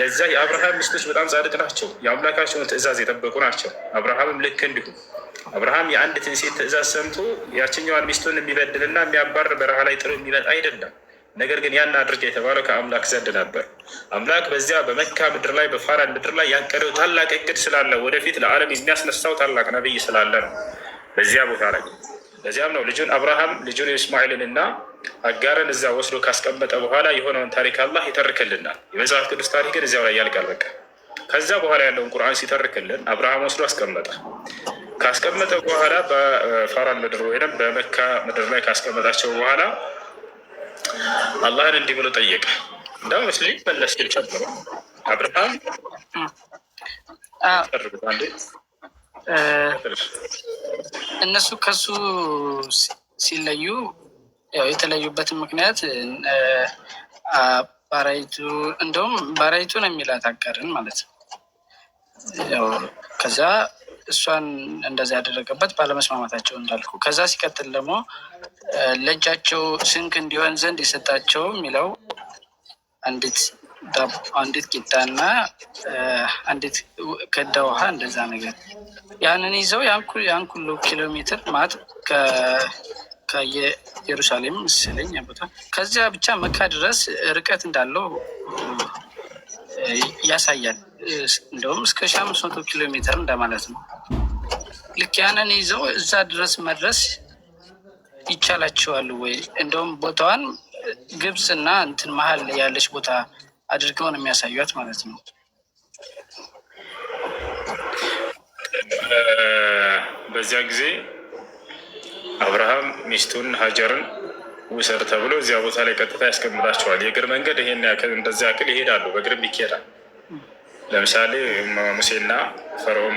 ለዛ የአብርሃም ሚስቶች በጣም ጻድቅ ናቸው። የአምላካቸውን ትእዛዝ የጠበቁ ናቸው። አብርሃምም ልክ እንዲሁ አብርሃም የአንዲትን ሴት ትእዛዝ ሰምቶ ያችኛዋን ሚስቱን የሚበድልና የሚያባር በረሃ ላይ ጥሎ የሚመጣ አይደለም። ነገር ግን ያን አድርግ የተባለው ከአምላክ ዘንድ ነበር። አምላክ በዚያ በመካ ምድር ላይ በፋራን ምድር ላይ ያቀደው ታላቅ እቅድ ስላለ ወደፊት ለዓለም የሚያስነሳው ታላቅ ነብይ ስላለ ነው በዚያ ቦታ ላይ። ለዚያም ነው ልጁን አብርሃም ልጁን እስማኤልን እና አጋርን እዛ ወስዶ ካስቀመጠ በኋላ የሆነውን ታሪክ አላህ ይተርክልናል። የመጽሐፍ ቅዱስ ታሪክን እዚያው ላይ ያልቃል። በቃ ከዛ በኋላ ያለውን ቁርአን ሲተርክልን አብርሃም ወስዶ አስቀመጠ። ካስቀመጠ በኋላ በፋራን ምድር ወይም በመካ ምድር ላይ ካስቀመጣቸው በኋላ አላህን እንዲህ ብሎ ጠየቀ። እንደው መስሊ መለስ ይል ጨምሮ አብርሃም እነሱ ከሱ ሲለዩ ያው የተለዩበትን ምክንያት ባራይቱ እንደውም ባራይቱ ነው የሚላት አጋርን ማለት ነው። ያው ከዛ እሷን እንደዛ ያደረገበት ባለመስማማታቸው እንዳልኩ። ከዛ ሲቀጥል ደግሞ ለእጃቸው ስንቅ እንዲሆን ዘንድ የሰጣቸው የሚለው አንዲት ቂጣና አንዲት ከዳ ውሃ እንደዛ ነገር ያንን ይዘው ያን ሁሉ ኪሎ ሜትር ማለት ከኢየሩሳሌም መሰለኝ ቦታ ከዚያ ብቻ መካ ድረስ ርቀት እንዳለው ያሳያል። እንደውም እስከ 500 ኪሎ ሜትር እንደማለት ነው። ልክ ያንን ይዘው እዛ ድረስ መድረስ ይቻላቸዋል ወይ? እንደውም ቦታዋን ግብጽ እና እንትን መሀል ያለች ቦታ አድርገው ነው የሚያሳዩት ማለት ነው። በዚያ ጊዜ አብርሃም ሚስቱን ሀጀርን ውሰድ ተብሎ እዚያ ቦታ ላይ ቀጥታ ያስቀምጣቸዋል። የእግር መንገድ ይሄን ያክል እንደዚያ ያክል ይሄዳሉ። በእግርም ይኬዳል። ለምሳሌ ሙሴና ፈርዖን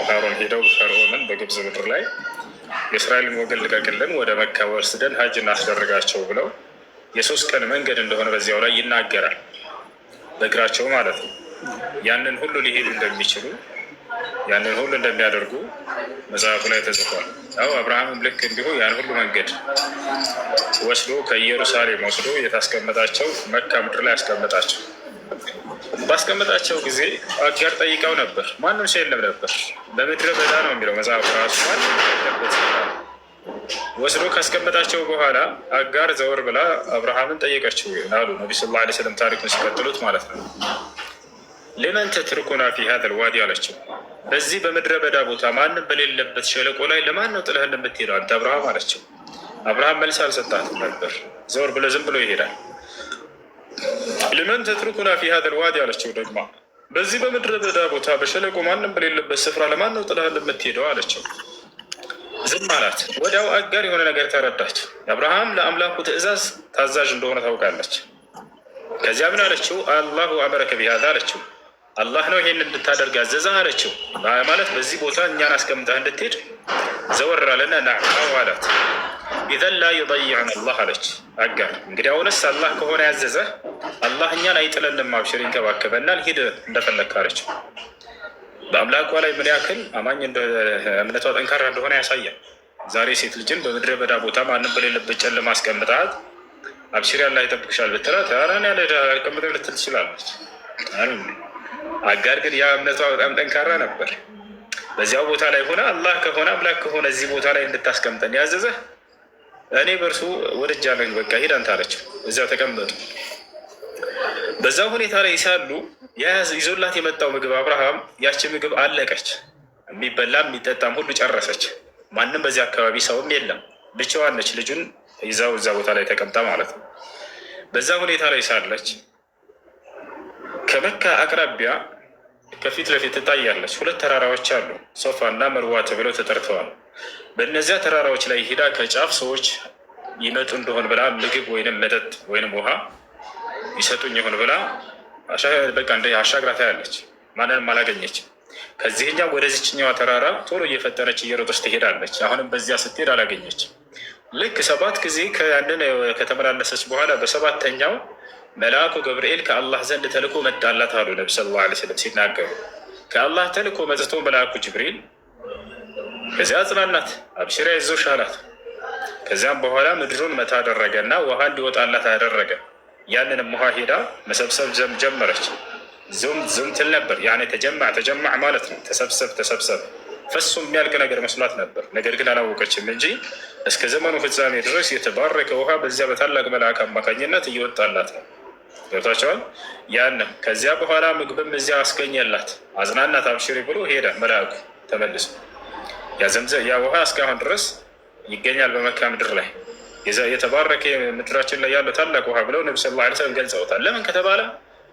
ሀሮን ሄደው ፈርዖንን በግብጽ ምድር ላይ የእስራኤልን ወገን ልቀቅልን፣ ወደ መካ ወስደን ሀጅ እናስደርጋቸው ብለው የ3 ቀን መንገድ እንደሆነ በዚያው ላይ ይናገራል። በእግራቸው ማለት ነው። ያንን ሁሉ ሊሄዱ እንደሚችሉ ያንን ሁሉ እንደሚያደርጉ መጽሐፉ ላይ ተጽፏል። ያው አብርሃምም ልክ እንዲሁ ያን ሁሉ መንገድ ወስዶ ከኢየሩሳሌም ወስዶ የታስቀመጣቸው መካ ምድር ላይ ያስቀመጣቸው። ባስቀመጣቸው ጊዜ አጋር ጠይቀው ነበር። ማንም ሰው የለም ነበር። በምድረ በዳ ነው የሚለው መጽሐፉ ራሱ ያለበት። ወስዶ ካስቀመጣቸው በኋላ አጋር ዘወር ብላ አብርሃምን ጠየቀችው አሉ ነቢ ሰለላሁ ዐለይሂ ወሰለም ታሪኩን ሲቀጥሉት ማለት ነው። ለምን ተትርኩና ፊ ሀዘል ዋዲ አለችው። በዚህ በምድረ በዳ ቦታ ማንም በሌለበት ሸለቆ ላይ ለማን ነው ጥለህን የምትሄደው አንተ አብርሃም አለችው። አብርሃም መልስ አልሰጣትም ነበር። ዘወር ብሎ ዝም ብሎ ይሄዳል። ለምን ተትርኩና ፊ ሀዘል ዋዲ አለችው ደግሞ በዚህ በምድረ በዳ ቦታ በሸለቆ ማንም በሌለበት ስፍራ ለማን ነው ጥለህን የምትሄደው አለችው። ዝም አላት። ወዲያው አጋር የሆነ ነገር ተረዳች። አብርሃም ለአምላኩ ትእዛዝ ታዛዥ እንደሆነ ታውቃለች። ከዚያ ምን አለችው? አላሁ አመረከ ቢሃዛ አለችው። አላህ ነው ይሄን እንድታደርግ ያዘዘ አለችው። ማለት በዚህ ቦታ እኛን አስቀምጠህ እንድትሄድ ዘወር አለና ናው አላት። ኢዘን ላ ዩضይዐና አላህ አለች አጋር። እንግዲህ አሁንስ አላህ ከሆነ ያዘዘ አላህ እኛን አይጥለንም፣ አብሽር ይንከባከበናል፣ ሂድ እንደፈለግክ አለችው። በአምላኳ ላይ ምን ያክል አማኝ እምነቷ ጠንካራ እንደሆነ ያሳያል። ዛሬ ሴት ልጅን በምድረ በዳ ቦታ ማንም በሌለበት ጨለማ አስቀምጣት አብሽሪ አላህ ይጠብቅሻል ብትላት ራን ያለ ቀምጠ ልትል ትችላለች። አጋር ግን ያ እምነቷ በጣም ጠንካራ ነበር። በዚያው ቦታ ላይ ሆነ አላህ ከሆነ አምላክ ከሆነ እዚህ ቦታ ላይ እንድታስቀምጠን ያዘዘ እኔ በእርሱ ወድጃለሁ፣ በቃ ሂድ አንተ አለችው። እዚያው ተቀመጡ። በዛ ሁኔታ ላይ ሳሉ ይዞላት የመጣው ምግብ አብርሃም ያቺ ምግብ አለቀች። የሚበላም የሚጠጣም ሁሉ ጨረሰች። ማንም በዚህ አካባቢ ሰውም የለም። ብቻዋን ነች። ልጁን ይዛው እዛ ቦታ ላይ ተቀምጣ ማለት ነው። በዛ ሁኔታ ላይ ሳለች ከመካ አቅራቢያ ከፊት ለፊት ትታያለች። 2 ተራራዎች አሉ። ሶፋ እና መርዋ ተብለው ተጠርተዋል። በእነዚያ ተራራዎች ላይ ሂዳ ከጫፍ ሰዎች ይመጡ እንደሆን ብላ ምግብ ወይንም መጠጥ ወይንም ውሃ ይሰጡኝ ይሆን ብላ በቃ እንደ አሻግራ ታያለች። ማንንም አላገኘች። ከዚህኛው ወደዚችኛዋ ተራራ ቶሎ እየፈጠነች እየሮጠች ትሄዳለች። አሁንም በዚያ ስትሄድ አላገኘች። ልክ 7 ጊዜ ከያንን ከተመላለሰች በኋላ በሰባተኛው መልአኩ ገብርኤል ከአላህ ዘንድ ተልኮ መጣላት አሉ ነቢ ሰለላሁ ዐለይሂ ወሰለም ሲናገሩ። ከአላህ ተልኮ መጥቶ መልአኩ ጅብሪል ከዚያ አጽናናት፣ አብሽራ ይዞሽ አላት። ከዚያም በኋላ ምድሩን መታ አደረገ እና ውሃ እንዲወጣላት አደረገ። ያንንም ውሃ ሄዳ መሰብሰብ ጀመረች። ዙም ትል ነበር። ያኔ ተጀማዕ ማለት ነው። ተሰብሰብ ፈሱ የሚያልቅ ነገር መስሏት ነበር። ነገር ግን አላወቀችም እንጂ እስከ ዘመኑ ፍጻሜ ድረስ የተባረከ ውሃ በዚያ በታላቅ መልአክ አማካኝነት እየወጣላት ነው። ገብታቸዋል። ያንም ከዚያ በኋላ ምግብም እዚያ አስገኘላት፣ አዝናናት፣ አብሽሪ ብሎ ሄደ መልአኩ ተመልሶ። ያ ውሃ እስካሁን ድረስ ይገኛል በመካ ምድር ላይ የተባረከ ምድራችን ላይ ያለው ታላቅ ውሃ ብለው ነቢ ሰለላሁ ዐለይሂ ወሰለም ገልጸውታል። ለምን ከተባለ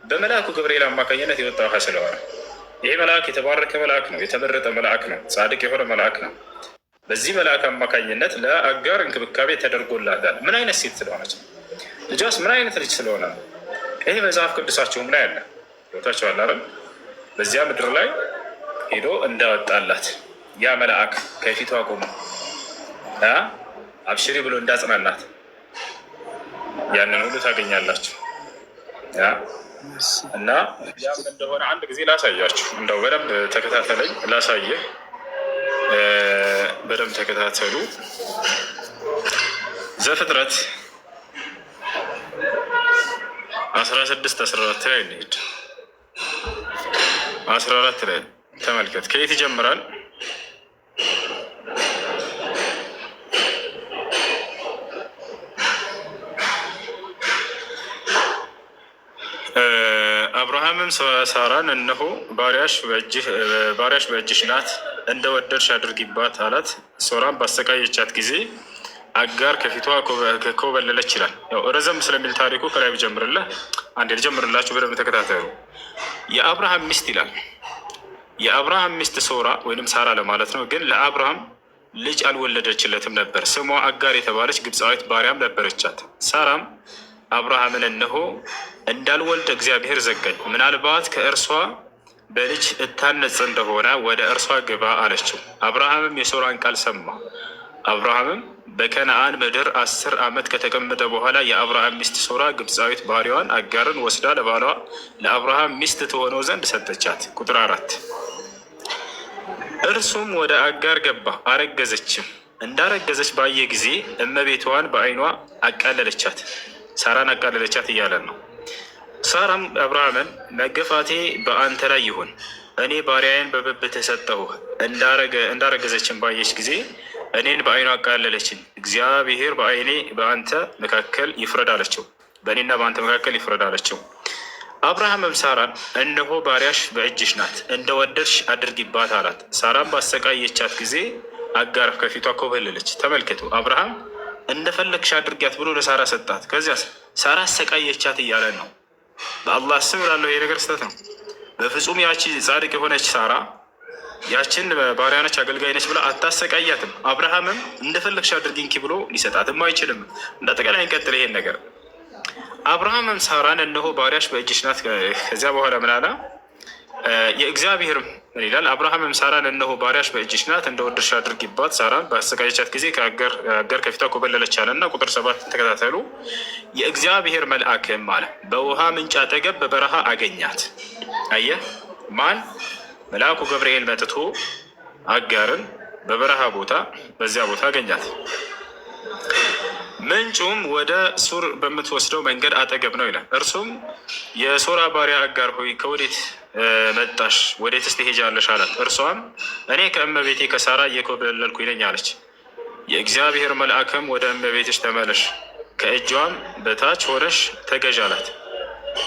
በመልአኩ ገብርኤል አማካኝነት የወጣ ውሃ ስለሆነ። ይሄ መልአክ የተባረከ መልአክ ነው፣ የተመረጠ መልአክ ነው፣ ጻድቅ የሆነ መልአክ ነው። በዚህ መልአክ አማካኝነት ለአጋር እንክብካቤ ተደርጎላታል። ምን አይነት ሴት ስለሆነች፣ ልጇስ ምን አይነት ልጅ ስለሆነ ነው። ይሄ መጽሐፍ ቅዱሳቸውም ላይ አለ። ቦታቸዋል አይደል? በዚያ ምድር ላይ ሄዶ እንዳወጣላት ያ መልአክ ከፊቷ ቆሞ አብሽሪ ብሎ እንዳጽናናት ያንን ሁሉ ታገኛላችሁ። እና ያም እንደሆነ አንድ ጊዜ ላሳያችሁ። እንደው በደንብ ተከታተለኝ፣ ላሳየህ። በደንብ ተከታተሉ። ዘፍጥረት 16-14 ላይ እንሂድ። 14 ላይ ተመልከት። ከየት ይጀምራል? አብርሃምም ሳራን እነሆ ባሪያሽ በእጅሽ ናት፣ እንደወደድሽ አድርጊባት አላት። ሶራም ባሰቃየቻት ጊዜ አጋር ከፊቷ ኮበለለች ይላል። ያው ረዘም ስለሚል ታሪኩ ከላይ ብጀምርልህ አንዴ ልጀምርላችሁ፣ በደንብ ተከታተሉ። የአብርሃም ሚስት ይላል። የአብርሃም ሚስት ሶራ ወይም ሳራ ለማለት ነው። ግን ለአብርሃም ልጅ አልወለደችለትም ነበር። ስሟ አጋር የተባለች ግብፃዊት ባሪያም ነበረቻት። ሳራም አብርሃምን እነሆ እንዳልወልድ እግዚአብሔር ዘጋኝ፣ ምናልባት ከእርሷ በልጅ እታነጽ እንደሆነ ወደ እርሷ ግባ አለችው። አብርሃምም የሶራን ቃል ሰማ። አብርሃምም በከነአን ምድር 10 ዓመት ከተቀመጠ በኋላ የአብርሃም ሚስት ሶራ ግብፃዊት ባሪያዋን አጋርን ወስዳ ለባሏ ለአብርሃም ሚስት ትሆነው ዘንድ ሰጠቻት። ቁጥር 4 እርሱም ወደ አጋር ገባ፣ አረገዘችም። እንዳረገዘች ባየ ጊዜ እመቤቷን በዓይኗ አቃለለቻት፣ ሳራን አቃለለቻት እያለን ነው። ሳራም አብርሃምን መገፋቴ በአንተ ላይ ይሁን፣ እኔ ባሪያዬን በብብትህ ሰጠሁህ። እንዳረገዘችን ባየች ጊዜ እኔን በዓይኗ አቃለለችን። እግዚአብሔር በዓይኔ በአንተ መካከል ይፍረድ አለችው፣ በእኔና በአንተ መካከል ይፍረድ አለችው። አብርሃምም ሳራን እነሆ ባሪያሽ በእጅሽ ናት፣ እንደወደድሽ አድርጊባት አላት። ሳራም ባሰቃየቻት ጊዜ አጋር ከፊቷ ኮበለለች። ተመልከቱ፣ አብርሃም እንደፈለግሽ አድርጊያት ብሎ ለሳራ ሰጣት። ከዚያስ ሳራ አሰቃየቻት እያለን ነው። በአላህ ስም ላለው ይሄ ነገር ስህተት ነው በፍጹም። ያቺ ጻድቅ የሆነች ሳራ ያችን ባሪያ ነች አገልጋይ ነች ብላ አታሰቃያትም። አብርሃምም እንደፈለግሽ አድርጊንኪ ብሎ ሊሰጣትም አይችልም። እንዳጠቃላይ እንቀጥል ይሄን ነገር። አብርሃምም ሳራን እነሆ ባሪያሽ በእጅሽ ናት። ከዚያ በኋላ ምን አለ? የእግዚአብሔር ምን ይላል? አብርሃምም ሳራን እነሆ ባሪያሽ በእጅሽ ናት፣ እንደወደድሽ አድርጊባት። ሳራን በአሰቃየቻት ጊዜ ከአጋር ከፊቷ ኮበለለች አለና ቁጥር 7 ተከታተሉ። የእግዚአብሔር መልአክም አለ በውሃ ምንጭ አጠገብ በበረሃ አገኛት። አየህ፣ ማን? መልአኩ ገብርኤል መጥቶ አጋርን በበረሃ ቦታ በዚያ ቦታ አገኛት። ምንጩም ወደ ሱር በምትወስደው መንገድ አጠገብ ነው ይላል። እርሱም የሶራ ባሪያ አጋር ሆይ ከወዴት መጣሽ? ወዴትስ ትሄጃለሽ? አላት። እርሷም እኔ ከእመቤቴ ከሳራ እየኮበለልኩኝ ነኝ አለች። የእግዚአብሔር መልአክም ወደ እመቤትሽ ተመለሽ፣ ከእጇም በታች ሆነሽ ተገዥ አላት።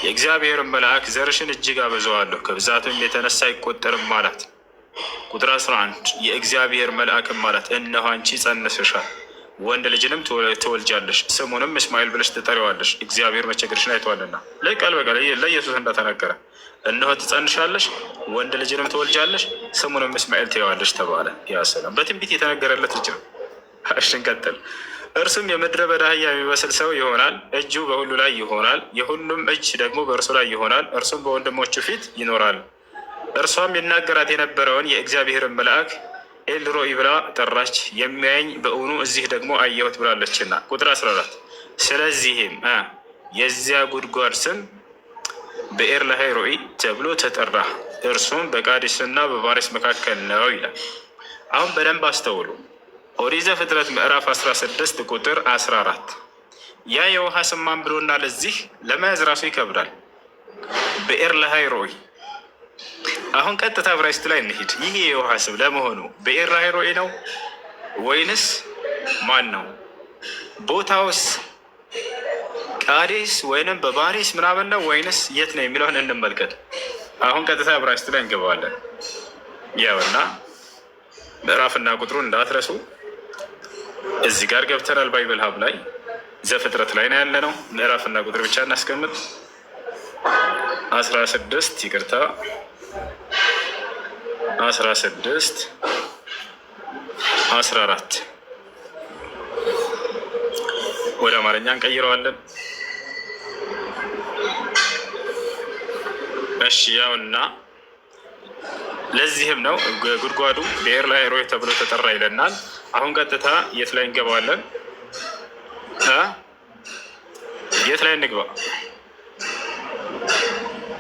የእግዚአብሔር መልአክ ዘርሽን እጅግ አበዛዋለሁ፣ ከብዛትም የተነሳ አይቆጠርም አላት። ቁጥር 11 የእግዚአብሔር መልአክም አላት እነሆ አንቺ ጸንሰሻል፣ ወንድ ልጅንም ትወልጃለሽ፣ ስሙንም እስማኤል ብለሽ ትጠሪዋለሽ፣ እግዚአብሔር መቸገርሽን አይተዋልና። ቃል በቃል ለኢየሱስ እንደተናገረ እነሆ ትጸንሻለሽ፣ ወንድ ልጅንም ትወልጃለሽ፣ ስሙንም እስማኤል ትይዋለሽ ተባለ። ያሰላም በትንቢት የተነገረለት ልጅ ነው። እንቀጥል። እርሱም የምድረ በዳ አህያ የሚመስል ሰው ይሆናል፣ እጁ በሁሉ ላይ ይሆናል፣ የሁሉም እጅ ደግሞ በእርሱ ላይ ይሆናል። እርሱም በወንድሞቹ ፊት ይኖራል። እርሷም ይናገራት የነበረውን የእግዚአብሔርን መልአክ ኤልሮኢ ብላ ጠራች፣ የሚያየኝ በእውኑ እዚህ ደግሞ አየሁት ብላለችና። ቁጥር 14 ስለዚህም የዚያ ጉድጓድ ስም ብኤር ለሃይ ሮኢ ተብሎ ተጠራ፣ እርሱም በቃዴስና በባሬስ መካከል ነው ይላል። አሁን በደንብ አስተውሉ። ኦሪት ዘፍጥረት ምዕራፍ 16 ቁጥር 14 ያ የውሃ ስም ማን ብሎና ለዚህ ለመያዝ ራሱ ይከብዳል። ብኤር ለሃይሮኢ። አሁን ቀጥታ ዕብራይስጡ ላይ እንሂድ። ይህ የውሃ ስም ለመሆኑ ብኤር ለሃይሮኢ ነው ወይንስ ማን ነው? ቦታውስ ቃዴስ ወይንም በባሪስ ምናምን ነው ወይንስ የት ነው የሚለውን እንመልከት። አሁን ቀጥታ ዕብራይስጡ ላይ እንገባዋለን። ያውና ምዕራፍና ቁጥሩን እንዳትረሱ። እዚህ ጋር ገብተናል። ባይብል ሀብ ላይ ዘፍጥረት ላይ ነው ያለ ነው። ምዕራፍና ቁጥር ብቻ እናስቀምጥ። 16 ይቅርታ 16 14 ወደ አማርኛ እንቀይረዋለን። እሺ ያውና ለዚህም ነው ጉድጓዱ ብኤር ለሃይሮኢ ተብሎ ተጠራ ይለናል። አሁን ቀጥታ የት ላይ እንገባለን? የት ላይ እንግባ?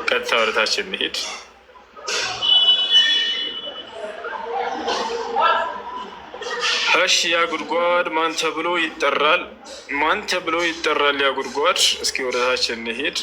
ቀጥታ ወደታች እንሂድ። እሺ ያ ጉድጓድ ማን ተብሎ ይጠራል? ማን ተብሎ ይጠራል ያ ጉድጓድ? እስኪ ወደታች እንሂድ።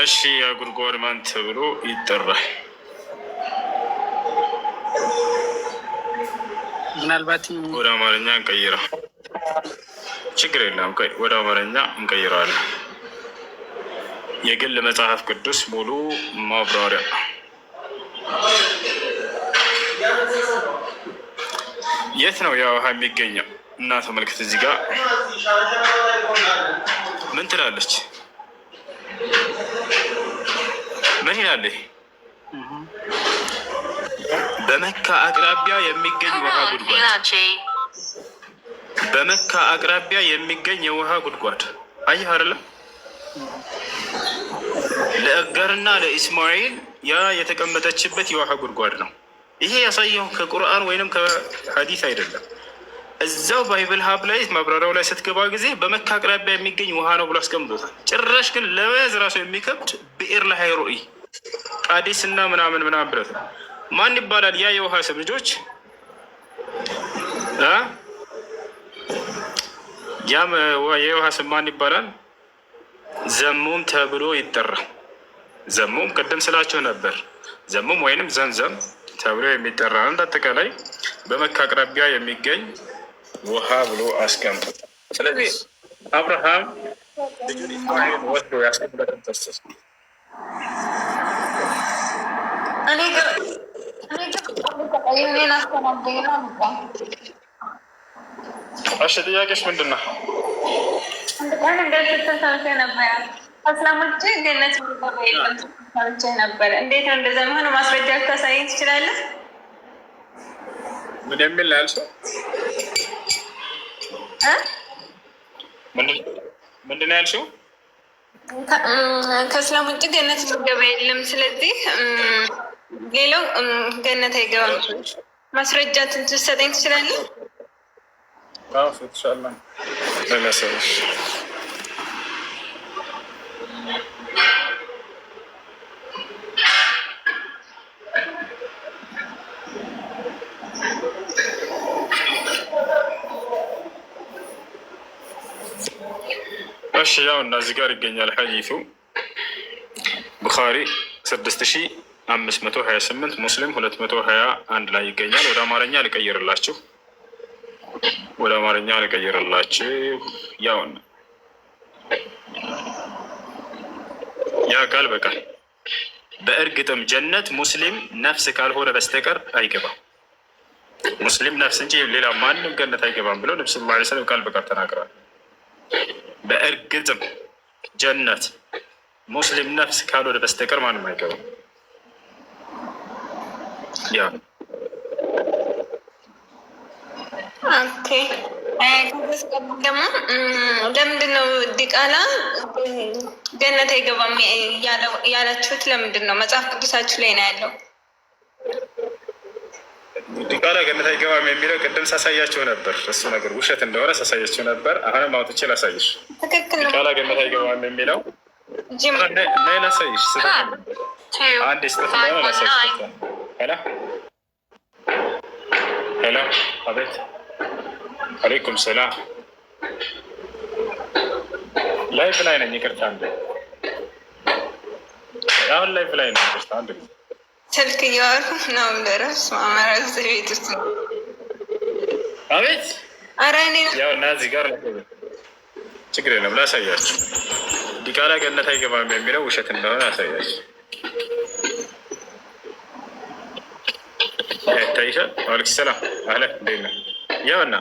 እሺ ያ ጉድጓድ ማን ተብሎ ይጠራል? ምናልባትም ወደ አማርኛ እንቀይረው። ችግር የለም፣ ወደ አማርኛ እንቀይረዋለን። የግል መጽሐፍ ቅዱስ ሙሉ ማብራሪያ የት ነው ያ ውሃ የሚገኘው? እና ተመልክት፣ እዚህ ጋር ምን ትላለች? ምን ይላል? በመካ አቅራቢያ የሚገኝ ውሃ ጉድጓድ። በመካ አቅራቢያ የሚገኝ የውሃ ጉድጓድ። አየህ አይደለም? ለአጋርና ለኢስማኤል ያ የተቀመጠችበት የውሃ ጉድጓድ ነው። ይሄ ያሳየው ከቁርአን ወይንም ከሀዲስ አይደለም። እዛው ባይብል ሀብ ላይ ማብራሪያው ላይ ስትገባ ጊዜ በመካ አቅራቢያ የሚገኝ ውሃ ነው ብሎ አስቀምጦታል። ጭራሽ ግን ለመያዝ ራሱ የሚከብድ ብኤር ለሃይሮኢ ቃዴስ እና ምናምን ብረት ነው። ማን ይባላል ያ የውሃ ስም? ልጆች ያም የውሃ ስም ማን ይባላል? ዘሙም ተብሎ ይጠራል። ዘሙም ቅድም ስላቸው ነበር። ዘሙም ወይንም ዘምዘም ተብሎ የሚጠራ አንድ አጠቃላይ በመካ አቅራቢያ የሚገኝ ውሃ ብሎ አስቀምጦታል። ስለዚህ አብርሃም ልጁን ኢስማኤል ወስዶ ያስቀምጠን ተሰስ እሺ፣ ጥያቄሽ ምንድን ነው? ከእስላም ውጭ ገነት ነበረ። እንዴት ነው እንደዛ የሚሆነው? ማስረጃ ልታሳየኝ ትችላለህ? ምን የሚል ነው ያልሽው? ምንድን ነው ያልሽው? ከእስላም ውጭ ገነት የሚገባ የለም። ስለዚህ ሌላው ገነት አይገባም። ማስረጃ ትሰጠኝ ትችላለህ? ለመሰለሽ እሺ፣ ያው እና እዚህ ጋር ይገኛል ሐዲሱ ቡኻሪ 6528 ሙስሊም 221 ላይ ይገኛል። ወደ አማርኛ ልቀይርላችሁ። ያው ያ ቃል በቃል በእርግጥም ጀነት ሙስሊም ነፍስ ካልሆነ በስተቀር አይገባም። ሙስሊም ነፍስ እንጂ ሌላ ማንም ገነት አይገባም ብለው ነብዩ ሰለላሁ ዐለይሂ ወሰለም ቃል በቃል ተናግረዋል። በእርግጥም ጀነት ሙስሊም ነፍስ ካልሆነ በስተቀር ማንም አይገባም። ያ ኦኬ። ደግሞ ለምንድን ነው ዲቃላ ገነት አይገባም ያላችሁት? ለምንድን ነው? መጽሐፍ ቅዱሳችሁ ላይ ነው ያለው። ዲቃላ ገነት አይገባም የሚለው ቅድም ሳሳያቸው ነበር። እሱ ነገር ውሸት እንደሆነ ሳሳያቸው ነበር። አሁንም አውጥቼ ላሳይሽ። ትክክል ነው። ዲቃላ ገነት አይገባም የሚለው ናይ ላሳይሽ። አንድ ስጠት እንደሆነ ላሳይሽ። ሄሎ፣ አቤት። አለይኩም ሰላም። ላይፍ ላይ ነኝ። ይቅርታ አንድ አሁን ላይፍ ላይ ነኝ። ይቅርታ አንድ ስልክ እያወሩ ነው። ደረስ ማማራ ቤት ውስጥ ነው። አቤት። ኧረ እኔ ያው እና እዚህ ጋር ችግር የለም ላሳያችሁ። ዲቃላ ገነት አይገባም የሚለው ውሸት እንደሆነ አሳያችሁ። ታይሻል። ዋለይኩም ሰላም። አህለን እንዴት ነህ? ያውና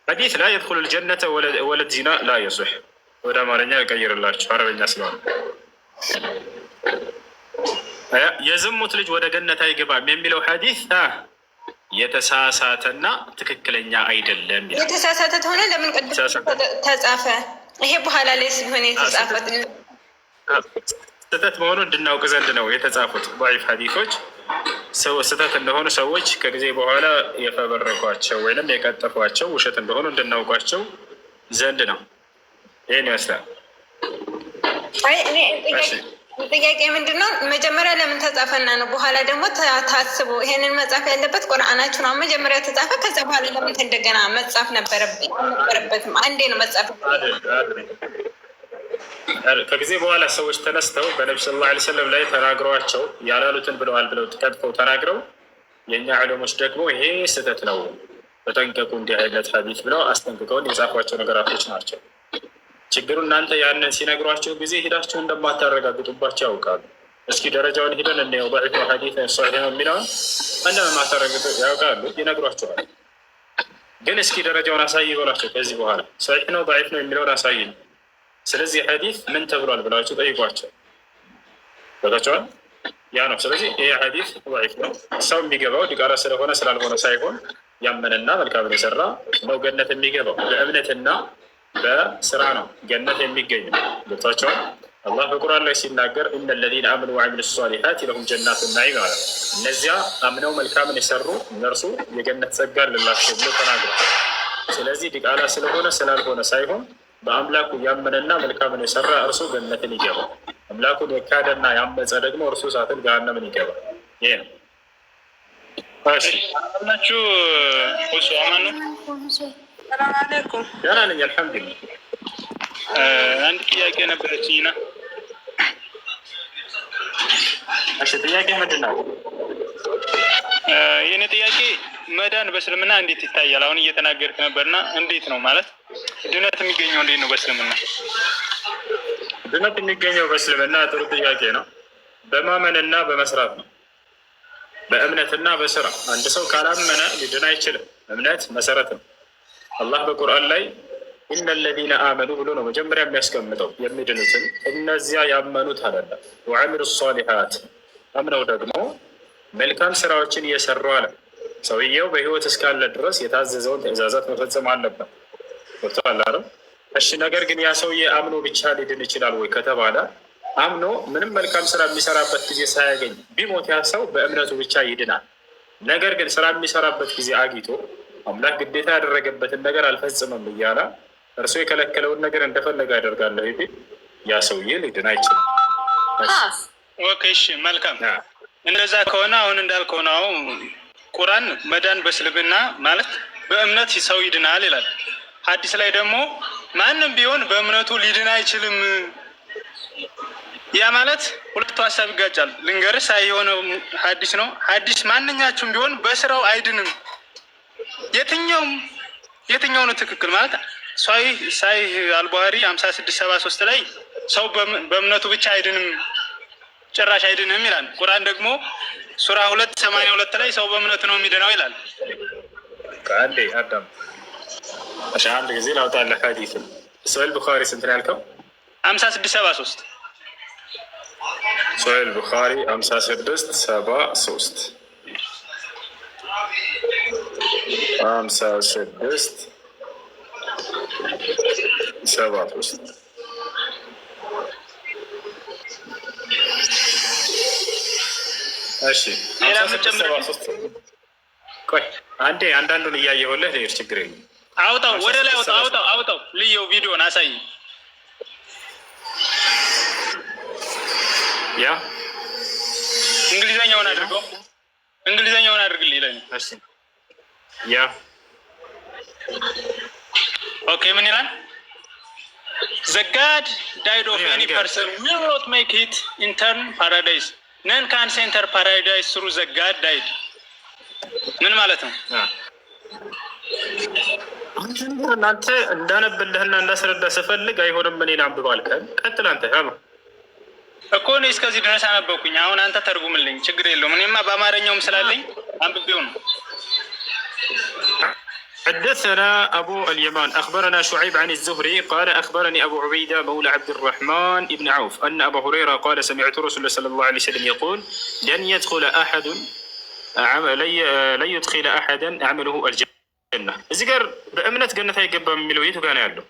ሐዲስ ላ የድኹሉ ልጀነተ ወለድ ዚና ላ የሱሕ። ወደ አማርኛ እቀይርላችሁ አረበኛ ስለሆነ የዝሙት ልጅ ወደ ገነት አይገባም የሚለው ሐዲስ የተሳሳተና ትክክለኛ አይደለም። የተሳሳተ ሆነ ለምን ቅዱስ ተጻፈ? ይሄ በኋላ ላይ ሲሆን የተጻፈ ስህተት መሆኑ እንድናውቅ ዘንድ ነው የተጻፉት። ضعيف ሐዲሶች ስህተት እንደሆኑ ሰዎች ከጊዜ በኋላ የፈበረኳቸው ወይም የቀጠፏቸው ውሸት እንደሆኑ እንድናውቋቸው ዘንድ ነው። ይህን ይመስላል። ጥያቄ ምንድን ነው? መጀመሪያ ለምን ተጻፈና ነው በኋላ ደግሞ ታስቦ ይሄንን መጻፍ ያለበት ቁርአናችን ነው። መጀመሪያ ተጻፈ፣ ከዛ በኋላ ለምን እንደገና መጻፍ ነበረበትም? አንዴ ነው መጻፍ። ከጊዜ በኋላ ሰዎች ተነስተው በነቢ ሰለላሁ ዐለይሂ ወሰለም ላይ ተናግረዋቸው ያላሉትን ብለዋል ብለው ቀጥፈው ተናግረው የእኛ ዕለሞች ደግሞ ይሄ ስህተት ነው በጠንቀቁ እንዲህ አይነት ሐዲስ ብለው አስጠንቅቀውን የጻፏቸው ነገራቶች ናቸው። ችግሩ እናንተ ያንን ሲነግሯቸው ጊዜ ሄዳቸው እንደማታረጋግጡባቸው ያውቃሉ። እስኪ ደረጃውን ሄደን እንየው። ضعيف ሐዲስ ሷሂህ ነው የሚለውን እንደማታረጋግጡ ያውቃሉ፣ ይነግሯቸዋል። ግን እስኪ ደረጃውን አሳይ ይበሏቸው። ከዚህ በኋላ ሷሂህ ነው ضعيف ነው የሚለውን አሳይ ነው። ስለዚህ ሐዲስ ምን ተብሏል ብላችሁ ጠይቋቸው። በታቸዋል ያ ነው። ስለዚህ ይሄ ሐዲስ ضعيف ነው። ሰው የሚገባው ዲቃላ ስለሆነ ስላልሆነ ሳይሆን ያመነና መልካምን የሰራ ነው ገነት የሚገባው። በእምነትና በስራ ነው ገነት የሚገኝ ነው። ገብታቸዋል። አላህ በቁርአን ላይ ሲናገር እነ ለዚነ አመኑ ወዐሚሉ ሷሊሓት ለሁም ጀናቱ ናዒም አለ። እነዚያ አምነው መልካምን የሰሩ እነርሱ የገነት ጸጋ አላቸው ብሎ ተናግሯል። ስለዚህ ዲቃላ ስለሆነ ስላልሆነ ሳይሆን በአምላኩ ያመነና መልካምን የሰራ እርሱ ገነትን ይገባል። አምላኩን የካደና ያመፀ ደግሞ እርሱ እሳትን ገሃነምን ይገባል። ይሄ ነው። ናችሁ ሁሱ አማኑ ሰላም አለይኩም። ደህና ነኝ አልሐምዱሊላህ። አንድ ጥያቄ ነበረችኝና። እሺ ጥያቄ ምንድን ነው? የኔ ጥያቄ መዳን በእስልምና እንዴት ይታያል? አሁን እየተናገርክ ነበርና እንዴት ነው ማለት ድነት የሚገኘው እንዴት ነው በእስልምና? ድነት የሚገኘው በእስልምና ጥሩ ጥያቄ ነው። በማመንና በመስራት ነው። በእምነትና በስራ። አንድ ሰው ካላመነ ሊድን አይችልም። እምነት መሰረት ነው። አላህ በቁርአን ላይ ኢነ ለዚነ አመኑ ብሎ ነው መጀመሪያ የሚያስቀምጠው የሚድኑትን እነዚያ ያመኑት አለና ወዐሚሉ ሷሊሓት አምነው ደግሞ መልካም ስራዎችን እየሰሩ አለ። ሰውየው በህይወት እስካለ ድረስ የታዘዘውን ትዕዛዛት መፈጸም አለበት። ወጥቷል አይደል? እሺ ነገር ግን ያ ሰውዬ አምኖ ብቻ ሊድን ይችላል ወይ ከተባለ አምኖ ምንም መልካም ስራ የሚሰራበት ጊዜ ሳያገኝ ቢሞት ያ ሰው በእምነቱ ብቻ ይድናል። ነገር ግን ስራ የሚሰራበት ጊዜ አግኝቶ አምላክ ግዴታ ያደረገበትን ነገር አልፈጽምም እያለ እርሱ የከለከለውን ነገር እንደፈለገ ያደርጋለሁ ይብል ያ ሰውዬ ሊድን አይችልም። ኦኬ እሺ መልካም። እንደዛ ከሆነ አሁን እንዳልከው ነው ቁርአን መዳን በእስልምና ማለት በእምነት ሰው ይድናል ይላል። ሐዲስ ላይ ደግሞ ማንም ቢሆን በእምነቱ ሊድን አይችልም። ያ ማለት ሁለቱ ሀሳብ ይጋጫል። ልንገርህ ሳይሆን ሐዲስ ነው። ሐዲስ ማንኛችሁም ቢሆን በስራው አይድንም። የትኛው ነው ትክክል? ማለት ሳሂህ አልቡኻሪ 5673 ላይ ሰው በእምነቱ ብቻ አይድንም ጭራሽ አይድንም ይላል። ቁርአን ደግሞ ሱራ 282 ላይ ሰው በእምነቱ ነው የሚድነው ይላል። ከአንዴ አዳም እሺ አንድ ጊዜ ላውጣለህ ሐዲስ ሱሐይል ቡኻሪ ስንት ነው ያልከው? 5673 ሱሐይል ቡኻሪ 5673 56 7 ውስጥ እሺ 56 ቆይ አንዴ አንዳንዱን እያየሁልህ ልሄድ ችግር የለም። አውጣው ወደ ላይ አውጣው ልየው ቪዲዮን አሳይ። ያ እንግሊዘኛውን አድርግልኝ ይለኝ። እሺ ያ ኦኬ ምን ይላል? The God died of any person will not make it enter paradise. None can enter paradise through the God died. ምን ማለት ነው? እናንተ እንዳነብልህና እንዳስረዳ ስፈልግ አይሆንም እኔን አንብብ አልከን። ቀጥል አንተ እኮ እኔ እስከዚህ ድረስ አነበብኩኝ። አሁን አንተ ተርጉምልኝ፣ ችግር የለውም። እኔማ በአማርኛውም ስላለኝ አንብቤው ነው። حدثنا أبو اليمان أخبرنا شعيب عن الزهري قال أخبرني أبو عبيدة مولى عبد الرحمن بن عوف أن أبا هريرة قال سمعت رسول الله صلى الله عليه وسلم يقول لن يدخل أحدا عمله الجنة. ذكر بأمنة جنة يقبل من ملويته كان يعلم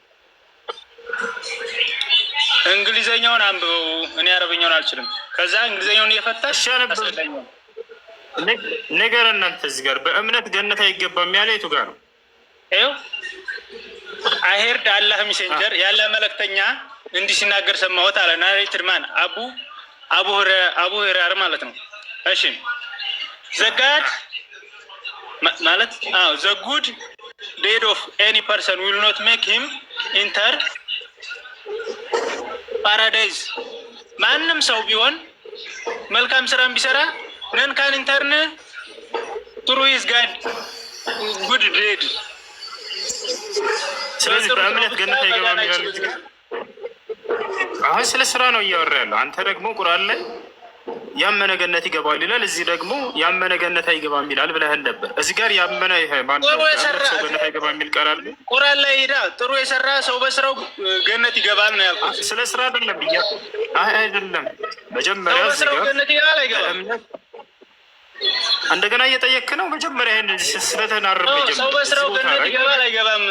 እንግሊዘኛውን አንብበው፣ እኔ አረብኛውን አልችልም። ከዛ እንግሊዘኛውን እየፈታሽ ነገር እናንተ እዚህ ጋር በእምነት ገነት አይገባም ያለ የቱ ጋር ነው? ይኸው አይሄርድ አላህ ሜሴንጀር ያለ መልእክተኛ እንዲህ ሲናገር ሰማሁት አለ። ናሬትድ ማን አቡ ሁረይራ ማለት ነው። እሺ ዘጋድ ማለት the good deed of any person will not make him enter paradise. ማንም ሰው ቢሆን መልካም ስራም ቢሰራ ነን ካን ኢንተርን through his good deed። ስለዚህ በእምነት ገነት አይገባም ይላል። አሁን ስለ ስራ ነው እያወራ ያለው። አንተ ደግሞ ቁርአን ላይ ያመነ ገነት ይገባል ይላል፣ እዚህ ደግሞ ያመነ ገነት አይገባም ይላል ብለህን ነበር። እዚህ ጋር ያመነ ማነው ሰው ገነት አይገባም የሚል ቃል አለ ቁርአን ላይ? ሄዳ ጥሩ የሰራ ሰው በስራው ገነት ይገባል ነው ያልኩት። ስለ ስራ አይደለም አይደለም። መጀመሪያ እዚህ ጋር ገነት ይገባል አይገባም እንደገና እየጠየክ ነው። መጀመሪያ ይሄን ስለተናረበ ሰው በስራው ገነት ይገባል አይገባም።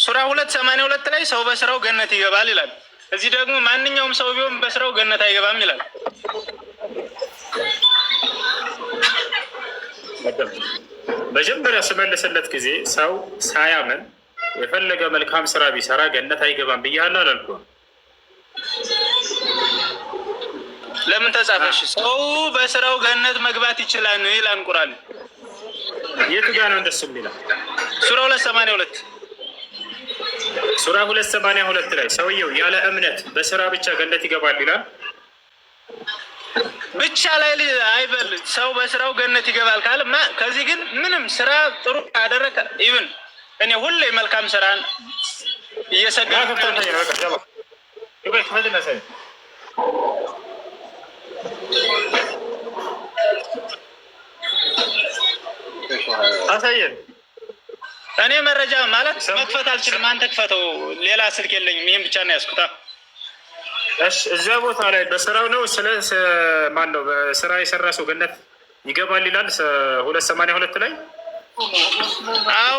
ሱራ 282 ላይ ሰው በስራው ገነት ይገባል ይላል። እዚህ ደግሞ ማንኛውም ሰው ቢሆን በስራው ገነት አይገባም ይላል። መጀመሪያ ስመልስለት ጊዜ ሰው ሳያምን የፈለገ መልካም ስራ ቢሰራ ገነት አይገባም ብያለሁ አላልኩም? ለምን ተጻፈሽ? ሰው በስራው ገነት መግባት ይችላል ነው ይላል ቁርአን። የቱ ጋር ነው እንደሱ የሚለው? ሱራ 282 ሱራ 282 ላይ ሰውየው ያለ እምነት በስራ ብቻ ገነት ይገባል ይላል። ብቻ ላይ አይበል ሰው በስራው ገነት ይገባል ካለ ከዚህ ግን ምንም ስራ ጥሩ ያደረከ ኢቭን እኔ ሁሌ መልካም ስራን እየሰገድኩ አሳየን። እኔ መረጃ ማለት መክፈት አልችልም። አንተ ክፈተው፣ ሌላ ስልክ የለኝም። ይሄን ብቻ ነው ያስኩታ። እሺ እዚያ ቦታ ላይ በስራው ነው ስለ ማን ነው በስራ የሰራ ሰው ገነት ይገባል ይላል 282 ላይ። አዎ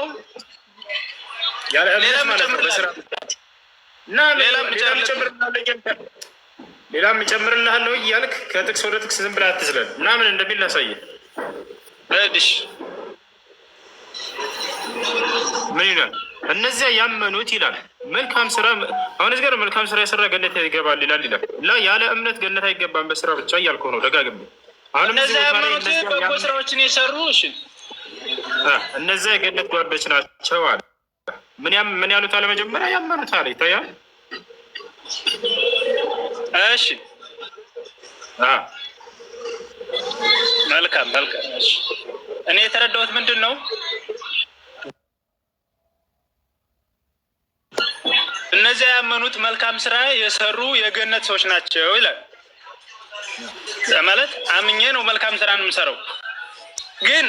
ያለ እምነት ማለት ነው በስራ እና ሌላም ጨምርልሃለሁ እያልክ ከጥቅስ ወደ ጥቅስ ዝም ብለህ አትስለን እና ምን እንደሚል ላሳየህ። እሺ ምን ይላል? እነዚያ ያመኑት ይላል መልካም ስራ። አሁን እዚህ ጋር መልካም ስራ የሰራ ገነት ይገባል ይላል። ያለ እምነት ገነት አይገባም በስራ ብቻ እያልከው ነው ደጋግሜ። አሁን እነዚያ ያመኑት በጎ ስራዎችን የሰሩ እሺ እነዚያ የገነት ጓዶች ናቸው አለ። ምን ያሉት አለ? መጀመሪያ ያመኑት አለ። ይታያል። እሺ መልካም። እሺ እኔ የተረዳሁት ምንድን ነው? እነዚያ ያመኑት መልካም ስራ የሰሩ የገነት ሰዎች ናቸው ይላል። ማለት አምኜ ነው መልካም ስራ ነው የምሰራው፣ ግን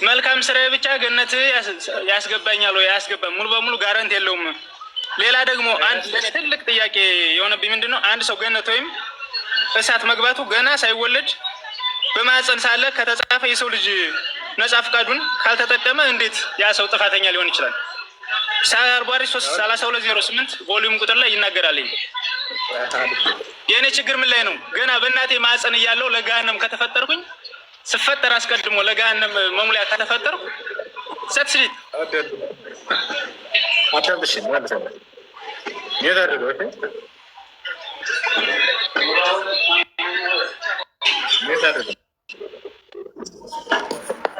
መልካም ስራ ብቻ ገነት ያስገባኛል ወይ አያስገባም? ሙሉ በሙሉ ጋራንት የለውም። ሌላ ደግሞ አንድ ትልቅ ጥያቄ የሆነብኝ ምንድን ነው? አንድ ሰው ገነት ወይም እሳት መግባቱ ገና ሳይወለድ በማህፀን ሳለ ከተጻፈ የሰው ልጅ ነጻ ፍቃዱን ካልተጠቀመ እንዴት ያ ሰው ጥፋተኛ ሊሆን ይችላል? ሳርቧሪ 33208 ቮሊዩም ቁጥር ላይ ይናገራል። የእኔ ችግር ምን ላይ ነው? ገና በእናቴ ማዕፀን እያለሁ ለገሃነም ከተፈጠርኩኝ ስፈጠር አስቀድሞ ለገሃነም መሙሊያ ከተፈጠርኩ ሰትስሊት አታብሽ ማለት ነው። የታደረገው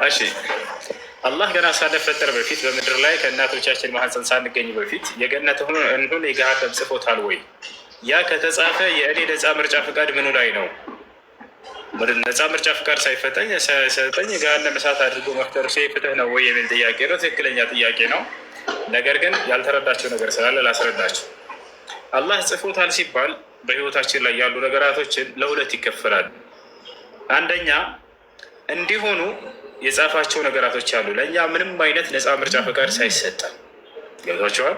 እሺ አላህ ገና ሳንፈጠር በፊት በምድር ላይ ከእናቶቻችን ማህፀን ሳንገኝ በፊት የገነት እንሁን የገሃነም ጽፎታል ወይ? ያ ከተጻፈ የእኔ ነፃ ምርጫ ፍቃድ ምኑ ላይ ነው? ነፃ ምርጫ ፍቃድ ሳይሰጠኝ የገሃነም እሳት አድርጎ መፍጠር ፍትህ ነው ወይ የሚል ጥያቄ ነው። ትክክለኛ ጥያቄ ነው። ነገር ግን ያልተረዳቸው ነገር ስላለ ላስረዳቸው። አላህ ጽፎታል ሲባል በህይወታችን ላይ ያሉ ነገራቶችን ለሁለት ይከፈላል። አንደኛ እንዲሆኑ የጻፋቸው ነገራቶች አሉ ለእኛ ምንም አይነት ነፃ ምርጫ ፈቃድ ሳይሰጠን ገብቷቸዋል።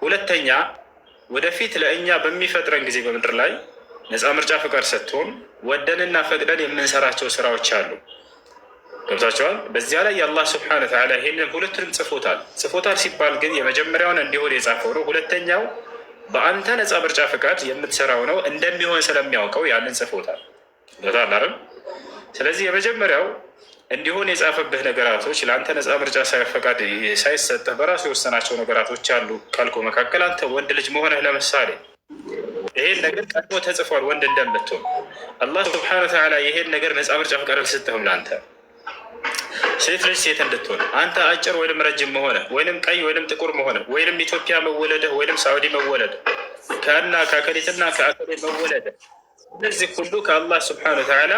ሁለተኛ ወደፊት ለእኛ በሚፈጥረን ጊዜ በምድር ላይ ነፃ ምርጫ ፈቃድ ሰጥቶን ወደንና ፈቅደን የምንሰራቸው ስራዎች አሉ። ገብቷቸዋል። በዚያ ላይ የአላህ ስብሐነ ወተዓላ ይህንን ሁለቱንም ጽፎታል ሲባል ግን የመጀመሪያውን እንዲሆን የጻፈው ነው። ሁለተኛው በአንተ ነፃ ምርጫ ፈቃድ የምትሰራው ነው እንደሚሆን ስለሚያውቀው ያንን ጽፎታል። ገብቷል። ስለዚህ የመጀመሪያው እንዲሆን የጻፈብህ ነገራቶች ለአንተ ነፃ ምርጫ ፈቃድ ሳይሰጥህ በራሱ የወሰናቸው ነገራቶች አሉ ካልኩ መካከል አንተ ወንድ ልጅ መሆንህ ለምሳሌ ይሄን ነገር ቀድሞ ተጽፏል ወንድ እንደምትሆን። አላህ ስብሐነ ወተዓላ ይሄን ነገር ነፃ ምርጫ ፈቃድ አልሰጠህም ለአንተ። ሴት ልጅ ሴት እንድትሆን አንተ አጭር ወይንም ረጅም መሆንህ ወይንም ቀይ ወይንም ጥቁር መሆንህ ወይንም ኢትዮጵያ መወለድህ ወይንም ሳዑዲ መወለድህ ከና ከአከሊትና ከአከሌ መወለድህ እነዚህ ሁሉ ከአላህ ስብሐነ ወተዓላ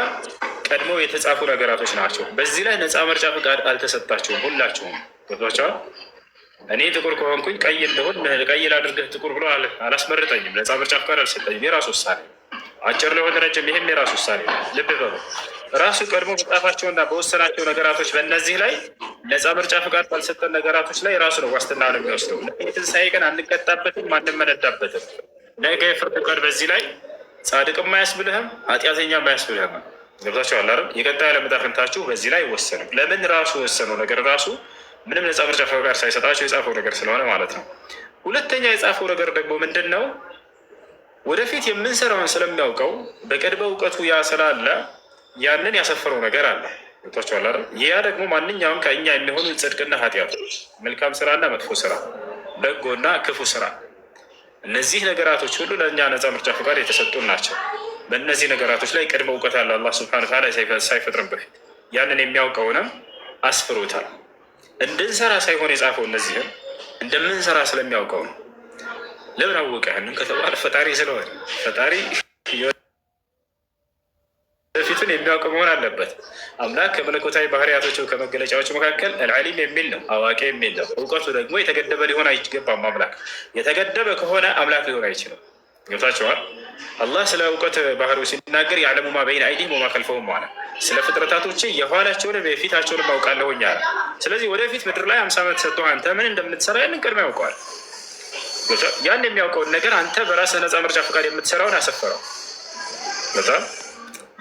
ቀድሞ የተጻፉ ነገራቶች ናቸው። በዚህ ላይ ነፃ ምርጫ ፈቃድ አልተሰጣቸውም ሁላችሁም። ገብቷቸዋል። እኔ ጥቁር ከሆንኩኝ ቀይ እንደሆን ቀይ ላድርግህ ጥቁር ብሎ አላስመርጠኝም። ነፃ ምርጫ ፈቃድ አልሰጠኝም። የራሱ ውሳኔ። አጭር ለሆነ ረጅም ይህም የራሱ ውሳኔ። ልብ በሉ ራሱ ቀድሞ በጻፋቸውና በወሰናቸው ነገራቶች በእነዚህ ላይ ነፃ ምርጫ ፈቃድ ባልሰጠን ነገራቶች ላይ ራሱ ነው ዋስትና ነው የሚወስደው። ትንሣኤ ቀን አንቀጣበትም፣ አንመነዳበትም። ነገ የፍርድ ቀን በዚህ ላይ ጻድቅም አያስብልህም፣ ኃጢአተኛም አያስብልህም። ገብታችኋል አይደል? የቀጣይ ዓለም ዕጣ ፈንታችሁ በዚህ ላይ አይወሰንም። ለምን? ራሱ የወሰነው ነገር ራሱ ምንም ነፃ ምርጫ ፈቃድ ሳይሰጣቸው የጻፈው ነገር ስለሆነ ማለት ነው። ሁለተኛ የጻፈው ነገር ደግሞ ምንድን ነው? ወደፊት የምንሰራውን ስለሚያውቀው በቅድመ እውቀቱ ያ ስላለ ያንን ያሰፈረው ነገር አለ። ገብታችኋል አይደል? ያ ደግሞ ማንኛውም ከእኛ የሚሆኑ ጽድቅና ኃጢአቶች፣ መልካም ስራና መጥፎ ስራ፣ በጎና ክፉ ስራ፣ እነዚህ ነገራቶች ሁሉ ለእኛ ነፃ ምርጫ ፈቃድ የተሰጡን ናቸው። በእነዚህ ነገራቶች ላይ ቅድመ እውቀት አለ አላህ ሱብሓነሁ ወተዓላ ሳይፈጥርን በፊት ያንን የሚያውቀውንም አስፍሮታል። እንድንሰራ ሳይሆን የጻፈው እነዚህም እንደምንሰራ ስለሚያውቀው ነው። ለምን አወቀህንም ከተባለ ፈጣሪ ስለሆነ ፈጣሪ በፊቱን የሚያውቀው መሆን አለበት። አምላክ ከመለኮታዊ ባህሪያቶቹ ከመገለጫዎቹ መካከል አልዓሊም የሚል ነው፣ አዋቂ የሚል ነው። እውቀቱ ደግሞ የተገደበ ሊሆን አይገባም። አምላክ የተገደበ ከሆነ አምላክ ሊሆን አይችልም። ገብታችኋል? አላህ ስለ እውቀት ባህሪው ሲናገር ያዕለሙ ማ በይነ አይዲሂም ወማ ከልፈሁም አለ። ስለ ፍጥረታቶች የኋላቸውንም የፊታቸውንም አውቃለሁኝ አለ። ስለዚህ ወደፊት ምድር ላይ 50 ዓመት ሰጥቶ አንተ ምን እንደምትሰራ ያንን ቅድሚያ ያውቀዋል። ያን የሚያውቀውን ነገር አንተ በራስህ ነፃ ምርጫ ፈቃድ የምትሰራውን አሰፈረው። በጣም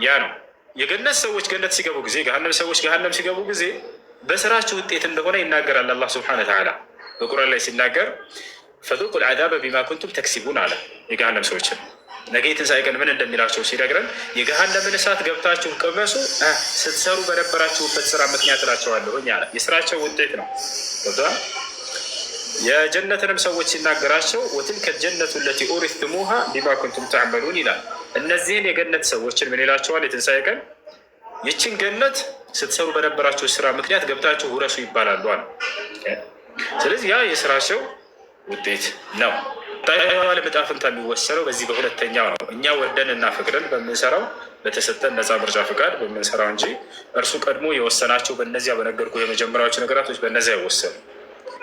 ያ ነው። የገነት ሰዎች ገነት ሲገቡ ጊዜ፣ ገሃነም ሰዎች ገሃነም ሲገቡ ጊዜ በስራቸው ውጤት እንደሆነ ይናገራል አላህ ሱብሓነሁ ወተዓላ በቁርአን ላይ ሲናገር ፈዙቁል ዐዛበ ቢማ ኩንቱም ተክሲቡን አለ። የገሃነም ሰዎችን ነገ የትንሣኤ ቀን ምን እንደሚላቸው ሲነግረን የገሃነምን እሳት ገብታችሁ ቅመሱ ስትሰሩ በነበራችሁበት ስራ ምክንያት እላቸዋለሁኝ አለ። የስራቸው ውጤት ነው። ገብቶሃል? የጀነትንም ሰዎች ሲናገራቸው ወትልከ ጀነቱ ለቲ ኡሪትሙሃ ቢማ ኩንቱም ተዕመሉን ይላል። እነዚህን የገነት ሰዎችን ምን ይላቸዋል? የትንሣኤ ቀን ይችን ገነት ስትሰሩ በነበራችሁ ስራ ምክንያት ገብታችሁ ውረሱ ይባላሉ አለ። ስለዚህ ያ የስራቸው ውጤት ነው። ጣይዋል ዕጣ ፈንታ የሚወሰነው በዚህ በሁለተኛው ነው። እኛ ወደን እና ፈቅደን በምንሰራው በተሰጠን ነፃ ምርጫ ፈቃድ በምንሰራው እንጂ እርሱ ቀድሞ የወሰናቸው በእነዚያ በነገርኩ የመጀመሪያዎቹ ነገራቶች በእነዚያ አይወሰኑ።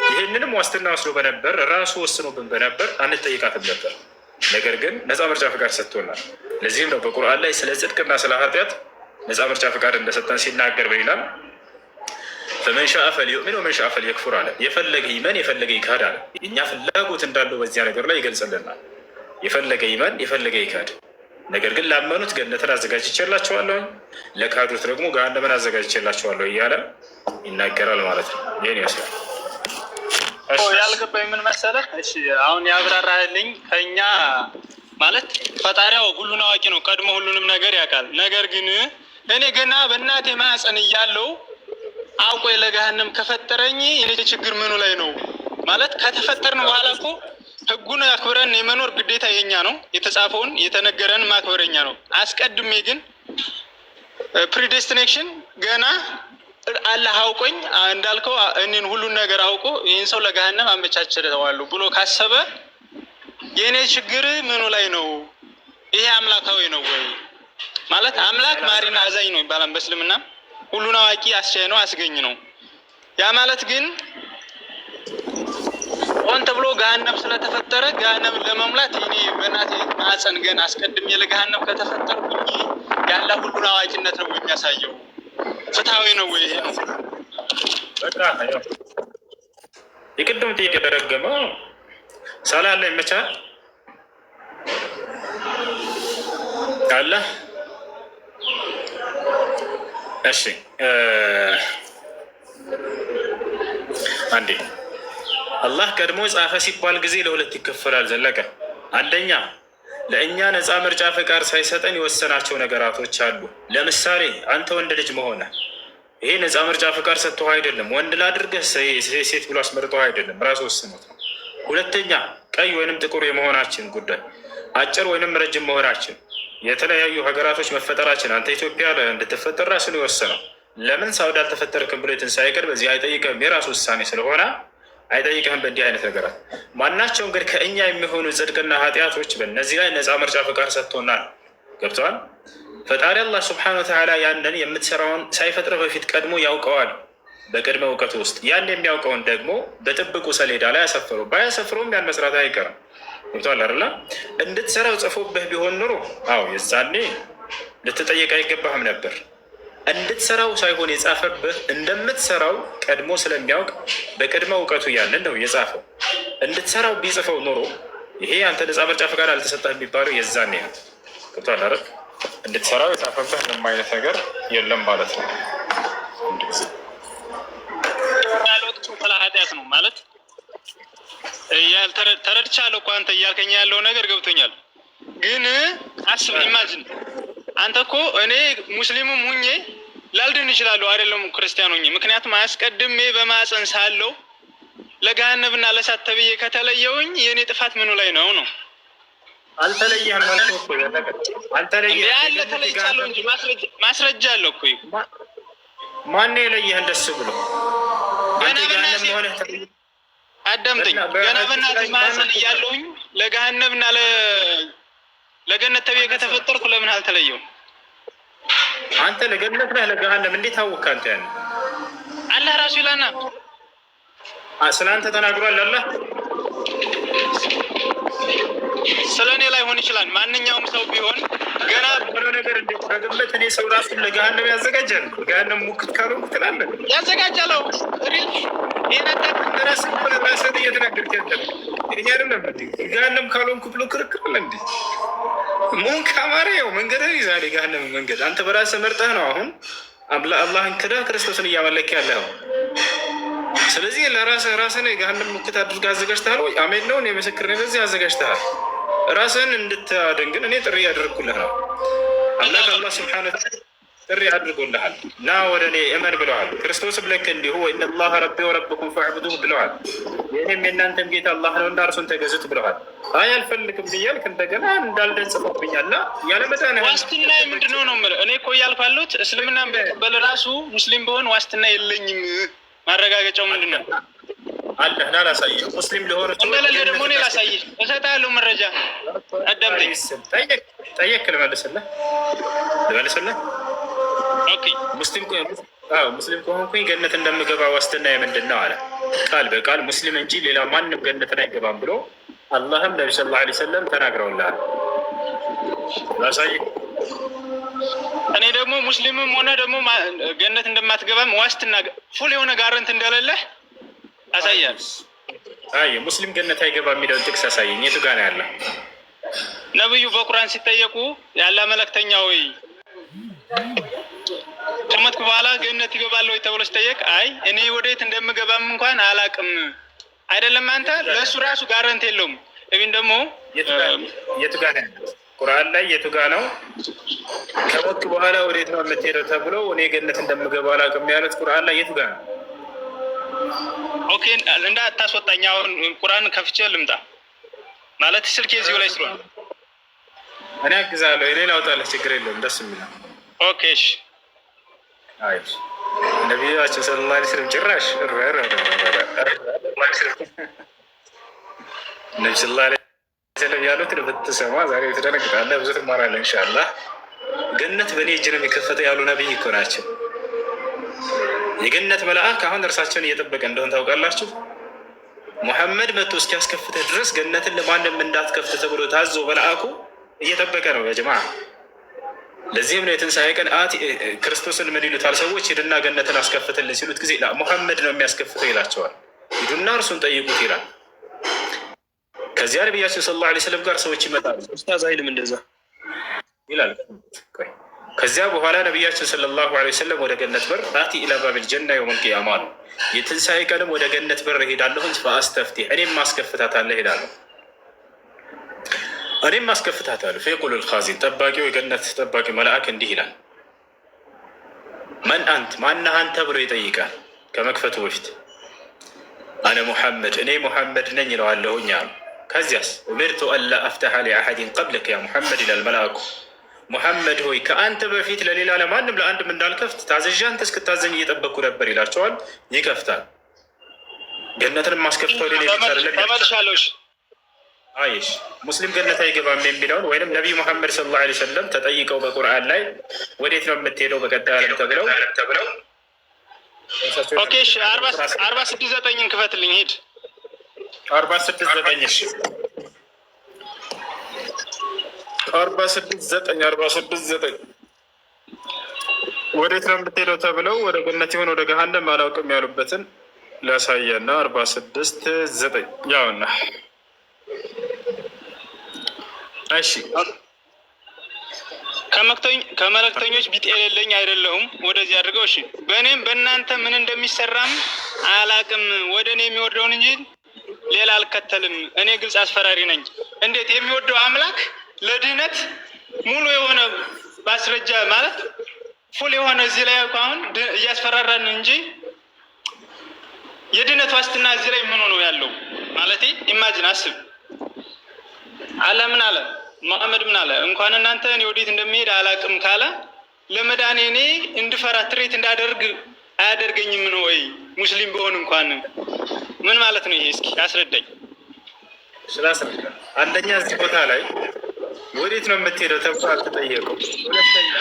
ይህንንም ዋስትና ወስዶ በነበር ራሱ ወስኖብን በነበር አንጠይቃትም ነበር። ነገር ግን ነፃ ምርጫ ፈቃድ ሰጥቶናል። ለዚህም ነው በቁርአን ላይ ስለ ጽድቅና ስለ ኃጢአት ነፃ ምርጫ ፈቃድ እንደሰጠን ሲናገር በይላል ፈመን ሻአ ፈልዩእሚን ወመን ሻአ ፈልየክፉር አለ። የፈለገ ይመን የፈለገ ይካድ አለ። እኛ ፍላጎት እንዳለው በዚያ ነገር ላይ ይገልጽልናል። የፈለገ ይመን የፈለገ ይካድ። ነገር ግን ላመኑት ገነትን አዘጋጅቼላቸዋለሁ፣ ለካዱት ደግሞ ገሃነምን አዘጋጅቼላቸዋለሁ እያለ ይናገራል ማለት ነው። ይህን ይመስላል። ያልገባኝ ምን መሰለህ? እሺ አሁን ያብራራልኝ። ከኛ ማለት ፈጣሪያው ሁሉን አዋቂ ነው፣ ቀድሞ ሁሉንም ነገር ያውቃል። ነገር ግን እኔ ገና በእናቴ ማህፀን እያለሁ አውቆ ለገሃነም ከፈጠረኝ የኔ ችግር ምኑ ላይ ነው? ማለት ከተፈጠርን በኋላ እኮ ህጉን አክብረን የመኖር ግዴታ የኛ ነው። የተጻፈውን የተነገረን ማክበረኛ ነው። አስቀድሜ ግን ፕሪዴስቲኔሽን ገና አላህ አውቆኝ እንዳልከው እኔን ሁሉን ነገር አውቆ ይህን ሰው ለገሃነም አመቻችለዋለሁ ብሎ ካሰበ የእኔ ችግር ምኑ ላይ ነው? ይሄ አምላካዊ ነው ወይ? ማለት አምላክ ማሪና አዛኝ ነው ይባላል በእስልምና። ሁሉን አዋቂ አስቻይ ነው፣ አስገኝ ነው። ያ ማለት ግን ሆን ተብሎ ገሃነም ስለተፈጠረ ገሃነም ለመሙላት እኔ በእናቴ ማህፀን ገና አስቀድሜ ለገሃነም ከተፈጠርኩኝ ያለ ሁሉን አዋቂነት ነው የሚያሳየው? ፍትሃዊ ነው ወይ? ይሄ ነው በቃ የቅድም ጥያቄ የተደረገመው ሳላ አለ ይመቻል አለ። እሺ አንዴ አላህ ቀድሞ ጻፈ ሲባል ጊዜ ለሁለት ይከፈላል። ዘለቀ አንደኛ ለእኛ ነፃ ምርጫ ፈቃድ ሳይሰጠን የወሰናቸው ነገራቶች አሉ። ለምሳሌ አንተ ወንድ ልጅ መሆነ ይሄ ነፃ ምርጫ ፈቃድ ሰጥቶህ አይደለም። ወንድ ላድርገህ ሴት ብሎ አስመርጦህ አይደለም፣ ራሱ ወስኖት ነው። ሁለተኛ ቀይ ወይንም ጥቁር የመሆናችን ጉዳይ፣ አጭር ወይንም ረጅም መሆናችን፣ የተለያዩ ሀገራቶች መፈጠራችን፣ አንተ ኢትዮጵያ እንድትፈጠር ራሱን የወሰነው። ለምን ሳውዲ አልተፈጠርክም ብሎ የትንሣኤ ቀን በዚህ አይጠይቅህም። የራሱ ውሳኔ ስለሆነ አይጠይቅህም በእንዲህ አይነት ነገራት። ማናቸውም ግን ከእኛ የሚሆኑ ጽድቅና ኃጢአቶች በእነዚህ ላይ ነፃ ምርጫ ፈቃድ ሰጥቶናል። ገብተዋል። ፈጣሪ አላህ ስብሐነ ወተዓላ ያንን የምትሰራውን ሳይፈጥር በፊት ቀድሞ ያውቀዋል። በቅድመ እውቀቱ ውስጥ ያን የሚያውቀውን ደግሞ በጥብቁ ሰሌዳ ላይ ያሰፍሩ። ባያሰፍሩም ያን መስራት አይቀርም። ገብተዋል አይደለ? እንድትሰራው ጽፎብህ ቢሆን ኑሮ አዎ የዛኔ ልትጠየቅ አይገባህም ነበር። እንድትሰራው ሳይሆን የጻፈብህ እንደምትሰራው ቀድሞ ስለሚያውቅ በቅድመ እውቀቱ ያንን ነው የጻፈው። እንድትሰራው ቢጽፈው ኖሮ ይሄ አንተ ነፃ ምርጫ ፈቃድ አልተሰጠህ የሚባለው የዛኔ ነው። ገብቶሃል አይደል? እንድትሰራው የጻፈብህ ምንም አይነት ነገር የለም ማለት ነው። ስለ ኃጢአት ነው ማለት ተረድቻለሁ እኮ አንተ እያልከኝ ያለው ነገር ገብቶኛል። ግን አስብ፣ ኢማጅን አንተ እኮ እኔ ሙስሊምም ሁኜ ላልድን እችላለሁ አይደለም ክርስቲያን ሁኜ። ምክንያቱም አስቀድሜ በማፀን ሳለው ለገሃነምና ለእሳት ተብዬ ከተለየውኝ የእኔ ጥፋት ምኑ ላይ ነው ነው? አልተለየህም ማለት እኮ አልተለየህም ያለ ተለይቻለሁ እንጂ ማስረጃ አለ እኮ። ማን የለየህ እንደሱ ብሎ? ገና በእናትህ አዳምጠኝ። ገና በእናትህ ማፀን እያለሁኝ ለገሃነምና ለገነት ተብዬ ከተፈጠርኩ ለምን አልተለየውም? አንተ ለገነት ነህ ለገሃነም እንዴት አወቅህ? አንተ ያን አላህ ራሱ ይላና ስለ አንተ ተናግሯል። አላህ ስለ እኔ ላይሆን ይችላል። ማንኛውም ሰው ቢሆን ገና ብሎ ነገር እንደገበት እኔ ሰው ራሱን ለገሃነም ያዘጋጃል። ገሃነም ሙክት ካልሆንኩ ትላለህ ያዘጋጃለሁ። ሪል ራስህ እየተናገርክ ያለ እኛ አይደለም ገሃነም ካልሆንኩ ብሎ ክርክር አለ እንዴ? ሞን ካማረ ያው መንገድህ ይዛል። የገሃነም መንገድ አንተ በራስህ መርጠህ ነው አሁን አላህን ክደህ ክርስቶስን እያመለክ ያለው። ስለዚህ ራስህን የገሃነም ሙክት አድርገህ አዘጋጅተሃል ወይ? አሜን ነው። እኔ ምስክር ነኝ። በዚህ አዘጋጅተሃል። ራስህን እንድታደንግን እኔ ጥሪ ያደርግኩልህ ነው። አላህ ስብሐነ ወተዓላ ጥሪ አድርጎልሃል። ና ወደ እኔ እመን ብለዋል። ክርስቶስም ልክ እንዲሁ ወኢነላሀ ረቢ ወረብኩም ፈዕቡዱሁ ብለዋል። የእኔም የእናንተም ጌታ አላህ ነው እና እርሱን ተገዙት ብለዋል። አይ አልፈልግም ብያልክ እንደገና እንዳልደን ጽፎብኛል። ያለመጣን ዋስትና ምንድን ነው ነው የምልህ። እኔ እኮ እያልኩ ያለሁት እስልምናን ብቀበል ራሱ ሙስሊም በሆን ዋስትና የለኝም። ማረጋገጫው ምንድን ነው? አለህ ና ላሳየህ። ሙስሊም ሊሆን እንደሌለ ደግሞ እኔ ላሳየህ እሰጥሃለሁ መረጃ። አዳምጠኝ። ጠየቅ ልመልስልህ። ኦኬ ሙስሊም ከሆንኩኝ ገነት እንደምገባ ዋስትና የምንድን ነው አለ። ቃል በቃል ሙስሊም እንጂ ሌላ ማንም ገነትን አይገባም ብሎ አላህም ነቢ ሰለላሁ ዐለይሂ ወሰለም ተናግረውልሃል። ላሳየህ። እኔ ደግሞ ሙስሊምም ሆነ ደግሞ ገነት እንደማትገባም ዋስትና ፉል የሆነ ጋረንት እንደሌለህ አሳያለሁ። ሙስሊም ገነት አይገባ የሚለውን ጥቅስ አሳየኝ። የቱ ጋር ነው ያለ? ነብዩ በቁርአን ሲጠየቁ ያለ መልእክተኛ ወይ ከሞትኩ በኋላ ገነት ይገባል ወይ ተብሎ ሲጠየቅ አይ እኔ ወዴት እንደምገባም እንኳን አላቅም አይደለም አንተ ለሱ ራሱ ጋራንቲ የለውም። እቢን ደግሞ የቱ ጋር ነው ቁርአን ላይ የቱ ጋር ነው ከሞትኩ በኋላ ወዴት ነው የምትሄደው ተብሎ እኔ ገነት እንደምገባ አላቅም ያሉት ቁርአን ላይ የቱ ጋር ነው? ኦኬ እንዳታስወጣኝ አሁን ቁርአን ከፍቼ ልምጣ ማለት ስልኬ እዚሁ ላይ ስለሆነ እኔ አግዛለሁ። እኔ ላውጣልህ ችግር የለውም ደስ የሚል ኦኬ እሺ አይ ነብያችን ሰለላሁ ዐለይሂ ወሰለም ጭራሽ ነብዩ ሰለላሁ ዐለይሂ ወሰለም ያሉት ብትሰማ ዛሬ ትደነግጣለህ፣ ብዙ ትማራለህ ኢንሻአላህ። ገነት በእኔ እጅ ነው የሚከፈተው ያሉ ነብይ እኮ ናቸው። የገነት መልአክ አሁን እርሳቸውን እየጠበቀ እንደሆነ ታውቃላችሁ። ሙሐመድ መጥቶ እስኪያስከፍተህ ድረስ ገነትን ለማንም እንዳትከፍት ተብሎ ታዞ መልአኩ እየጠበቀ ነው ያ ጀማዓ። ለዚህም ነው የትንሣኤ ቀን ክርስቶስን ምን ይሉታል ሰዎች? ሂድና ገነትን አስከፍትልን ሲሉት ጊዜ ሙሐመድ ነው የሚያስከፍተው ይላቸዋል። ሂዱና እርሱን ጠይቁት ይላል። ከዚያ ነቢያችን ሰለላሁ ዐለይሂ ወሰለም ጋር ሰዎች ይመጣሉ። ኡስታዝ አይልም እንደዛ ይላል። ከዚያ በኋላ ነቢያችን ሰለላሁ ዐለይሂ ወሰለም ወደ ገነት በር አቲ ኢላ ባቢል ጀና የውመል ቂያማ ነው። የትንሣኤ ቀንም ወደ ገነት በር ሄዳለሁ ፈአስተፍቲህ እኔም ማስከፍታታለህ ሄዳለሁ እኔም ማስከፍታታለሁ። ፈየቁሉል ኻዚን ጠባቂው የገነት ጠባቂ መልአክ እንዲህ ይላል፣ መን አንት ማነህ አንተ ብሎ ይጠይቃል። ከመክፈቱ በፊት አነ ሙሐመድ እኔ ሙሐመድ ነኝ ይለዋለሁኝ አሉ። ከዚያስ ኡሚርቱ አላ አፍተሐ ሊአሐድን ቀብለከ ያ ሙሐመድ ይላል መልአኩ። ሙሐመድ ሆይ ከአንተ በፊት ለሌላ ለማንም ለአንድም እንዳልከፍት ታዘዣ አንተ እስክታዘኝ እየጠበቅኩ ነበር ይላቸዋል። ይከፍታል። ገነትን ማስከፍተው ሌላ ተመልሻለሁ። አይሽ ሙስሊም ገነት አይገባም የሚለውን ወይንም ነቢይ ሙሐመድ ሰለላሁ ዐለይሂ ወሰለም ተጠይቀው በቁርአን ላይ ወዴት ነው የምትሄደው በቀጣይ ዓለም ተብለው ኦኬ እሺ 46:9 ክፈትልኝ ሂድ 46:9 እሺ 46:9 ወዴት ነው የምትሄደው ተብለው ወደ ገነት ይሁን ወደ ገሃነም አላውቅም ያሉበትን ላሳየና 46:9 ያውና እሺ ከመልእክተኞች ቢጤ የሌለኝ አይደለሁም ወደዚህ አድርገው። እሺ በእኔም በእናንተ ምን እንደሚሰራም አላቅም። ወደ እኔ የሚወደውን እንጂ ሌላ አልከተልም። እኔ ግልጽ አስፈራሪ ነኝ። እንዴት የሚወደው አምላክ ለድህነት ሙሉ የሆነ ማስረጃ ማለት ፉል የሆነ እዚህ ላይ አሁን እያስፈራራን እንጂ የድህነት ዋስትና እዚህ ላይ ምን ነው ያለው ማለት ኢማጂን አስብ። አለ ምን አለ መሐመድ ምን አለ? እንኳን እናንተ እኔ ወዴት እንደሚሄድ አላቅም ካለ ለመዳኔ እኔ እንድፈራ ትሬት እንዳደርግ አያደርገኝም ነው ወይ? ሙስሊም ቢሆን እንኳን ምን ማለት ነው ይሄ? እስኪ አስረዳኝ። ስላስረዳ አንደኛ እዚህ ቦታ ላይ ወዴት ነው የምትሄደው ተብሎ አልተጠየቀው። ሁለተኛ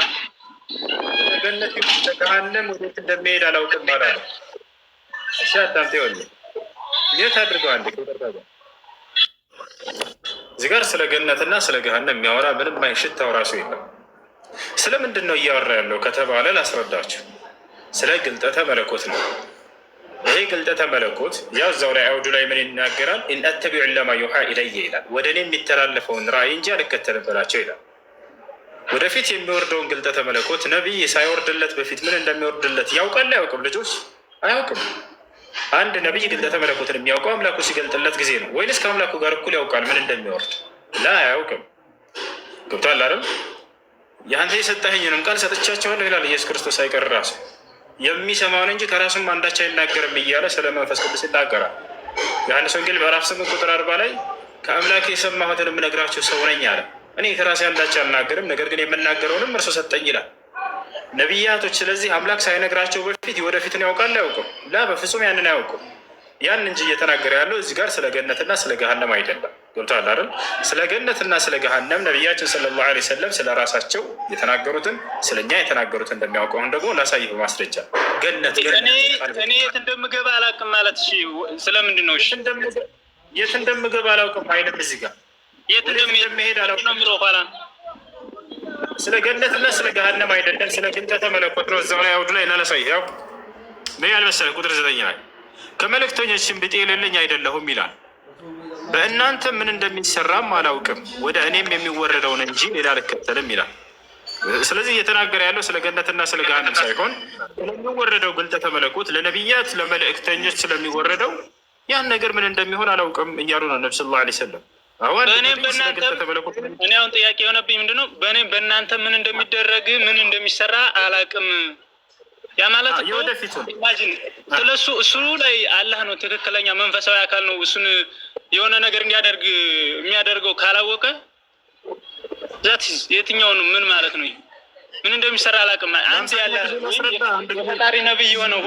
ገነት ተገሃነም ወዴት እንደሚሄድ አላውቅም ማለት ነው። እሺ አዳምጤ ወለ የት አድርገው አንዴ ተደርጋጋ እዚህ ጋር ስለ ገነትና ስለ ገሃነም የሚያወራ ምንም አይሽታው ራሱ የለም። ስለምንድን ነው እያወራ ያለው ከተባለ ላስረዳችሁ። ስለ ግልጠተ መለኮት ነው። ይሄ ግልጠተ መለኮት ያው እዛው ላይ አውዱ ላይ ምን ይናገራል? ኢን አተቢዑ ኢላ ማ ዩሃ ኢለየ ይላል። ወደ እኔ የሚተላለፈውን ራእይ እንጂ አልከተልበላቸው ይላል። ወደፊት የሚወርደውን ግልጠተ መለኮት ነቢይ ሳይወርድለት በፊት ምን እንደሚወርድለት ያውቃል አያውቅም? ልጆች አያውቅም። አንድ ነቢይ ግልጠተ መለኮትን የሚያውቀው አምላኩ ሲገልጥለት ጊዜ ነው ወይንስ ከአምላኩ ጋር እኩል ያውቃል ምን እንደሚወርድ? ላ አያውቅም። ገብቶሃል አይደል? የአንተ የሰጠኸኝንም ቃል ሰጥቻቸዋለሁ ይላል ኢየሱስ ክርስቶስ አይቀር ራሱ የሚሰማውን እንጂ ከራሱም አንዳች አይናገርም እያለ ስለ መንፈስ ቅዱስ ይናገራል። ዮሐንስ ወንጌል ምዕራፍ 8 ቁጥር 40 ላይ ከአምላክ የሰማሁትን የምነግራቸው ሰው ነኝ አለ። እኔ ከራሴ አንዳች አልናገርም፣ ነገር ግን የምናገረውንም እርሱ ሰጠኝ ይላል። ነቢያቶች ስለዚህ አምላክ ሳይነግራቸው በፊት ወደፊትን ያውቃል አያውቁም? ላ በፍጹም ያንን አያውቁም። ያን እንጂ እየተናገረ ያለው እዚህ ጋር ስለ ገነትና ስለ ገሃነም አይደለም። ገብቶሃል አይደል? ስለ ገነትና ስለ ገሃነም ነቢያችን ሰለላሁ ዐለይሂ ወሰለም ስለ ራሳቸው የተናገሩትን ስለኛ የተናገሩትን እንደሚያውቀው አሁን ደግሞ ላሳይህ በማስረጃ ገነት እኔ የት እንደምገባ አላውቅም ማለት እሺ፣ ስለምንድን ነው? እሺ የት እንደምገባ አላውቅም አይልም። እዚህ ጋር የት እንደምሄድ አላውቅም ነው የሚለው ኋላ ስለ ገነትና ስለ ገሃነም አይደለም፣ ስለ ግልጠተ መለኮት ነው። እዛው ላይ አውዱ ላይ ላሳይህ። ያው ምን ያህል መሰለህ ቁጥር 9 ላይ ከመልእክተኞችም ብጤ የሌለኝ አይደለሁም ይላል። በእናንተ ምን እንደሚሰራም አላውቅም፣ ወደ እኔም የሚወረደውን እንጂ ሌላ አልከተልም ይላል። ስለዚህ እየተናገረ ያለው ስለ ገነትና ስለ ገሃነም ሳይሆን ስለሚወረደው ግልጠተ መለኮት ለነቢያት ለመልእክተኞች ስለሚወረደው ያን ነገር ምን እንደሚሆን አላውቅም እያሉ ነው ነብዩ ሰለላሁ ዐለይሂ ወሰለም። እኔ አሁን ጥያቄ የሆነብኝ ምንድነው በእኔም በእናንተ ምን እንደሚደረግ ምን እንደሚሰራ አላውቅም። ያ ማለት የወደፊቱ ኢማጂን ስለሱ እሱ ላይ አላህ ነው ትክክለኛ መንፈሳዊ አካል ነው እሱን የሆነ ነገር እንዲያደርግ የሚያደርገው ካላወቀ ዛት የትኛው ነው ምን ማለት ነው? ምን እንደሚሰራ አላውቅም። አንድ ያለ ፈጣሪ ነብይ የሆነው